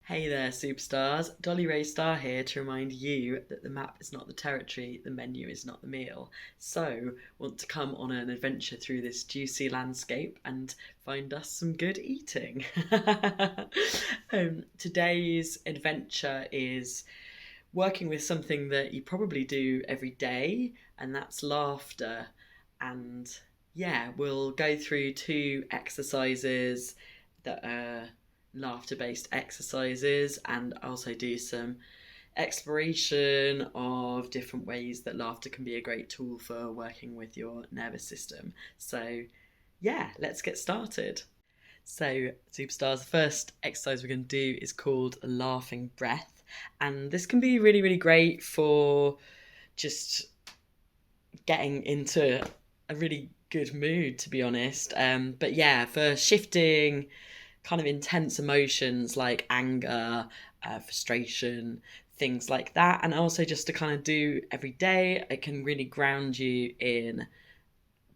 Hey there, superstars. Dolly Ray Star here to remind you that the map is not the territory, the menu is not the meal. So, want to come on an adventure through this juicy landscape and find us some good eating? Today's adventure is working with something that you probably do every day, and that's laughter. And yeah, we'll go through two exercises that are laughter based exercises and also do some exploration of different ways that laughter can be a great tool for working with your nervous system. So, yeah, let's get started. So, superstars, the first exercise we're going to do is called a laughing breath, and this can be really, really great for just getting into a really good mood, to be honest. But yeah, for shifting kind of intense emotions like anger, frustration, things like that, and also just to kind of do every day, it can really ground you in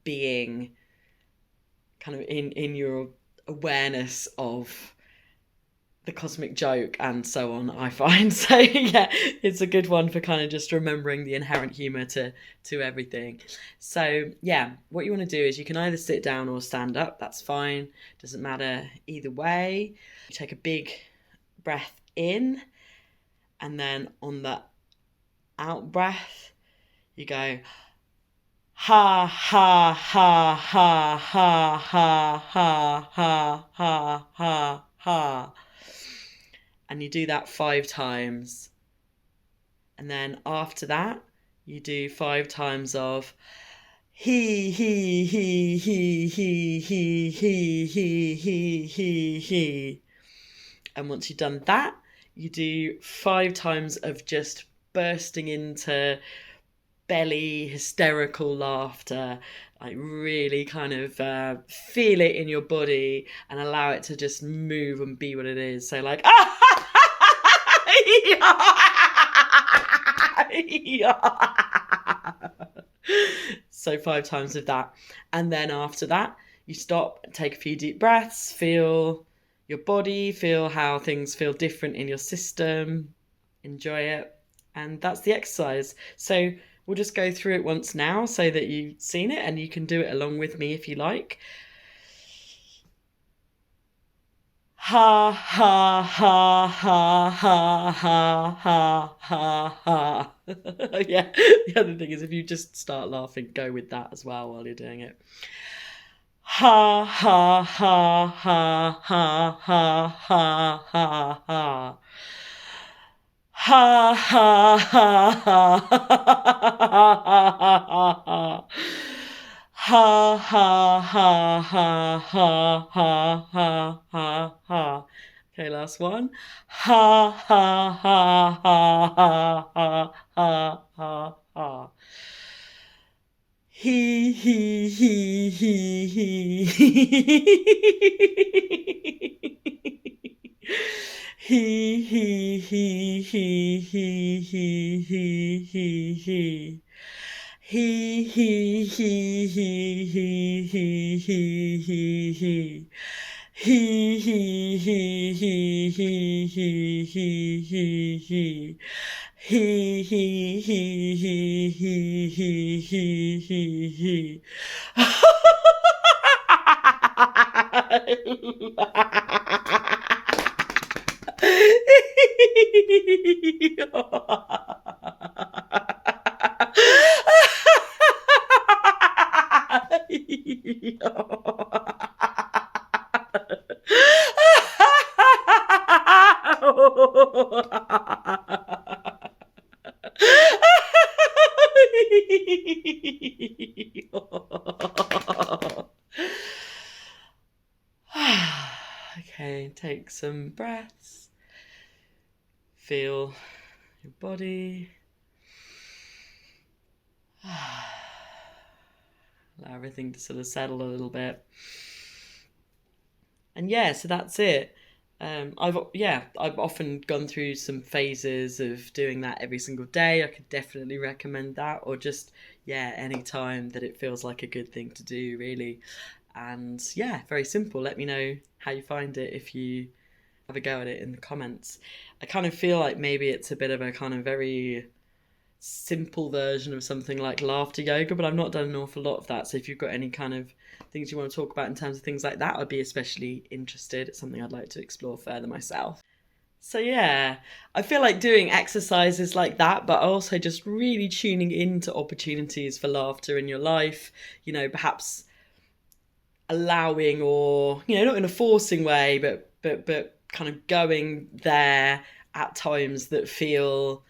being kind of in your awareness of the cosmic joke and so on, I find. So yeah, it's a good one for kind of just remembering the inherent humor to everything. So yeah, what you want to do is you can either sit down or stand up. That's fine, doesn't matter either way. You take a big breath in, and then on the out breath you go ha ha ha ha ha ha ha ha ha ha ha, and you do that 5 times. And then after that, you do 5 times of he. And once you've done that, you do 5 times of just bursting into belly hysterical laughter, like really kind of feel it in your body and allow it to just move and be what it is. So like so 5 times of that, and then after that you stop, take a few deep breaths, feel your body, feel how things feel different in your system, enjoy it, and that's the exercise. So we'll just go through it once now so that you've seen it and you can do it along with me if you like. Ha ha ha ha ha ha ha ha ha. Yeah, the other thing is if you just start laughing, go with that as well while you're doing it. Ha ha ha ha ha ha ha ha ha. Ha ha ha ha ha. Ha ha ha ha ha ha ha ha ha. Okay, last one. Ha ha ha ha ha ha ha ha ha. He he he he he he he he he he he he. He he he he he he he he he. He he he he he he he he he. He he he he he he he he he. Okay, take some breaths. Feel your body. Allow everything to sort of settle a little bit. And yeah, so that's it. I've often gone through some phases of doing that every single day. I could definitely recommend that, or just any time that it feels like a good thing to do, really. And yeah, very simple. Let me know how you find it if you have a go at it in the comments. I kind of feel like maybe it's a bit of a kind of very simple version of something like laughter yoga, but I've not done an awful lot of that. So if you've got any kind of things you want to talk about in terms of things like that, I'd be especially interested. It's something I'd like to explore further myself. So yeah, I feel like doing exercises like that, but also just really tuning into opportunities for laughter in your life, perhaps allowing, or not in a forcing way, but kind of going there at times that feel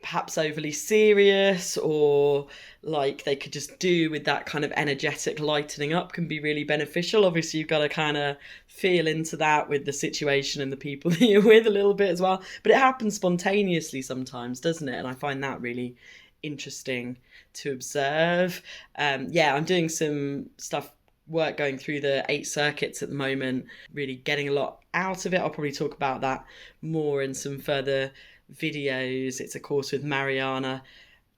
perhaps overly serious, or like they could just do with that kind of energetic lightening up, can be really beneficial. Obviously you've got to kind of feel into that with the situation and the people that you're with a little bit as well, but it happens spontaneously sometimes, doesn't it? And I find that really interesting to observe. I'm doing some work going through the 8 circuits at the moment, really getting a lot out of it. I'll probably talk about that more in some further videos. It's a course with Mariana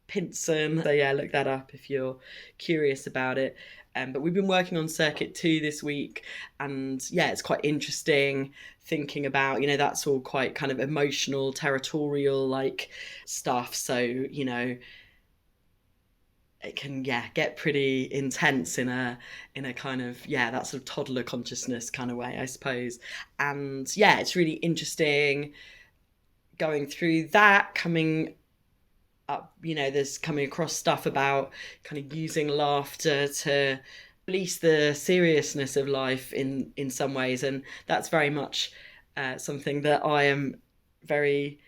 Pinson, so yeah, look that up if you're curious about it. But we've been working on circuit 2 this week, and yeah, it's quite interesting thinking about, that's all quite kind of emotional, territorial like stuff, so it can get pretty intense in a kind of that sort of toddler consciousness kind of way, I suppose. And yeah, it's really interesting going through that, coming up, there's coming across stuff about kind of using laughter to release the seriousness of life in some ways, and that's very much something that I am very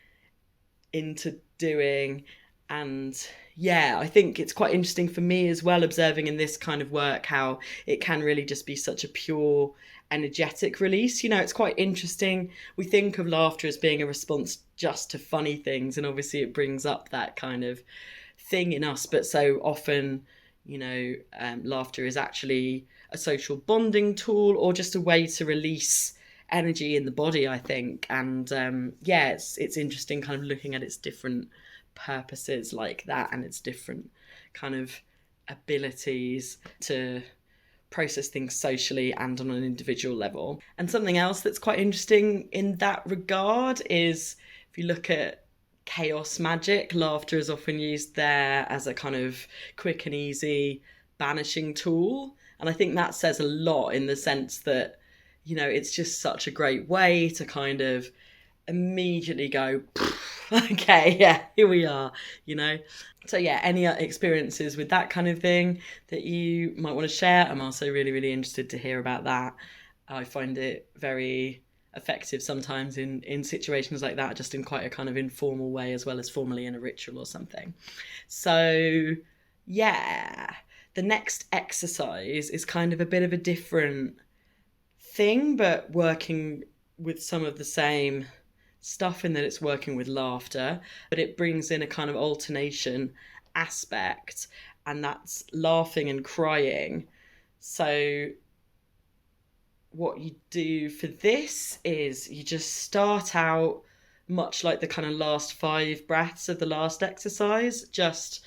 into doing. And yeah, I think it's quite interesting for me as well, observing in this kind of work how it can really just be such a pure energetic release. It's quite interesting. We think of laughter as being a response just to funny things, and obviously it brings up that kind of thing in us, but so often laughter is actually a social bonding tool, or just a way to release energy in the body, I think. And it's interesting kind of looking at its different purposes like that, and its different kind of abilities to process things socially and on an individual level. And something else that's quite interesting in that regard is, if you look at chaos magic, laughter is often used there as a kind of quick and easy banishing tool. And I think that says a lot, in the sense that it's just such a great way to kind of immediately go, okay, yeah, here we are, So yeah, any experiences with that kind of thing that you might want to share? I'm also really, really interested to hear about that. I find it very effective sometimes in situations like that, just in quite a kind of informal way, as well as formally in a ritual or something. So yeah, the next exercise is kind of a bit of a different thing, but working with some of the same stuff, in that it's working with laughter, but it brings in a kind of alternation aspect, and that's laughing and crying. So what you do for this is you just start out much like the kind of last 5 breaths of the last exercise, just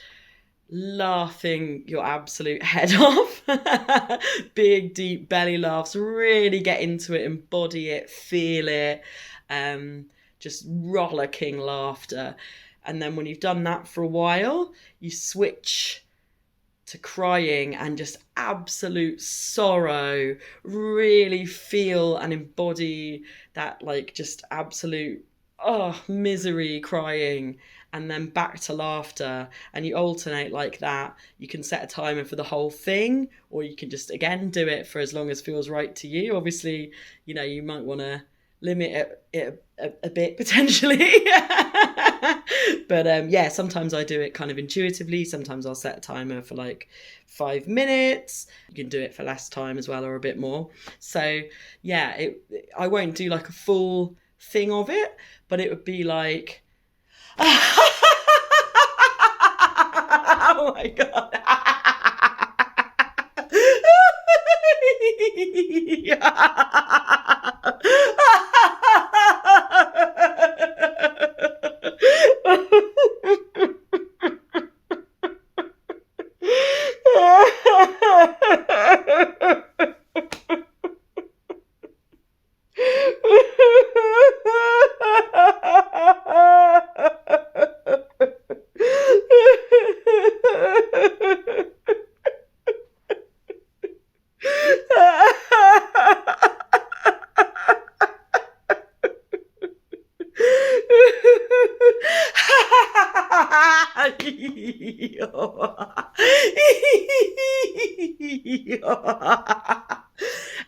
laughing your absolute head off. Big deep belly laughs, really get into it, embody it, feel it, just rollicking laughter. And then when you've done that for a while, you switch to crying and just absolute sorrow, really feel and embody that, like, just absolute misery crying, and then back to laughter. And you alternate like that. You can set a timer for the whole thing, or you can just again do it for as long as feels right to you. Obviously, you might want to limit it a bit potentially. But sometimes I do it kind of intuitively. Sometimes I'll set a timer for like 5 minutes. You can do it for less time as well, or a bit more. So yeah, I won't do like a full thing of it, but it would be like, oh my god.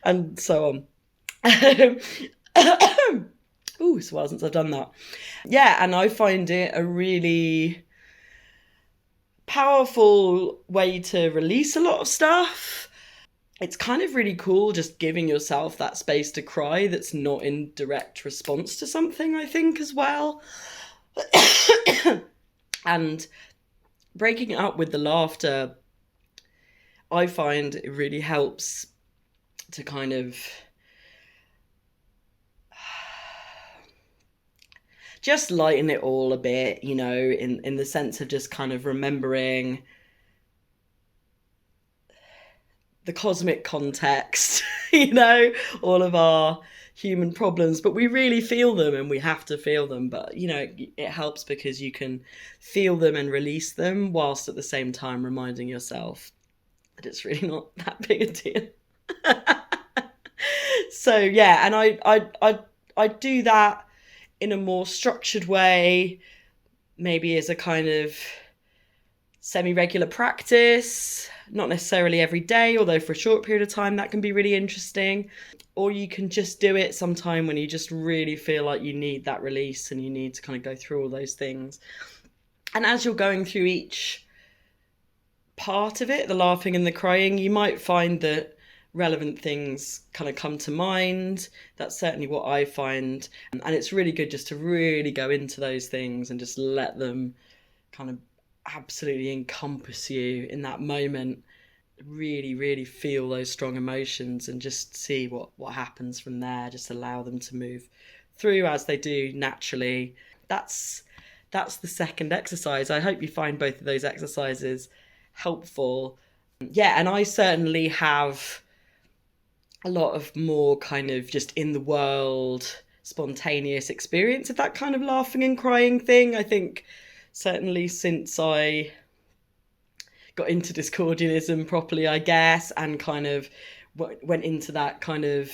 And so on. Ooh, it's a while since I've done that. Yeah, and I find it a really powerful way to release a lot of stuff. It's kind of really cool just giving yourself that space to cry that's not in direct response to something, I think, as well. And breaking it up with the laughter, I find it really helps to kind of just lighten it all a bit, you know, in the sense of just kind of remembering the cosmic context, you know, all of our human problems, but we really feel them and we have to feel them. But, you know, it helps because you can feel them and release them whilst at the same time reminding yourself that it's really not that big a deal. So, yeah, and I do that in a more structured way, maybe as a kind of semi-regular practice, not necessarily every day, although for a short period of time that can be really interesting. Or you can just do it sometime when you just really feel like you need that release and you need to kind of go through all those things. And as you're going through each part of it, the laughing and the crying, you might find that relevant things kind of come to mind. That's certainly what I find. And it's really good just to really go into those things and just let them kind of absolutely encompass you in that moment. Really, really feel those strong emotions and just see what happens from there. Just allow them to move through as they do naturally. That's the second exercise. I hope you find both of those exercises helpful. Yeah, and I certainly have a lot of more kind of just in the world spontaneous experience of that kind of laughing and crying thing. I think certainly since I got into Discordianism properly, I guess, and kind of went into that kind of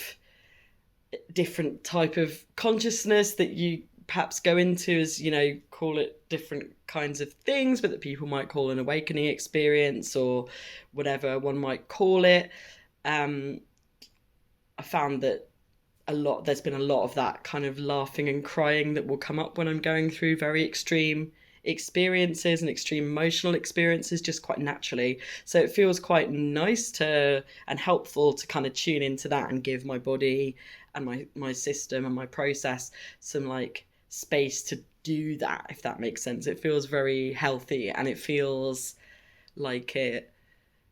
different type of consciousness that you perhaps go into, as, you know, call it different kinds of things, but that people might call an awakening experience or whatever one might call it. I found that there's been a lot of that kind of laughing and crying that will come up when I'm going through very extreme experiences and extreme emotional experiences just quite naturally. So it feels quite nice and helpful to kind of tune into that and give my body and my system and my process some like space to do that, if that makes sense. It feels very healthy and it feels like it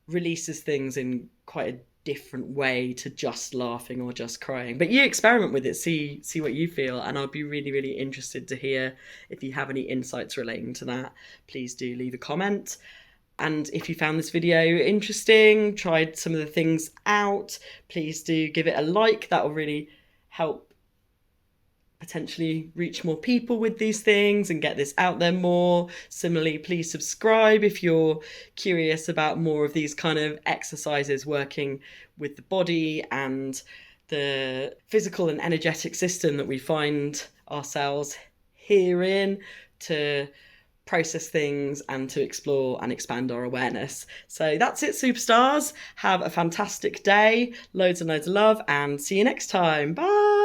releases things in quite a different way to just laughing or just crying. But you experiment with it, see what you feel, and I'll be really, really interested to hear if you have any insights relating to that. Please do leave a comment. And if you found this video interesting, tried some of the things out, please do give it a like. That will really help potentially reach more people with these things and get this out there more. Similarly, please subscribe if you're curious about more of these kind of exercises working with the body and the physical and energetic system that we find ourselves here in to process things and to explore and expand our awareness. So that's it, superstars. Have a fantastic day, loads and loads of love, and see you next time. Bye.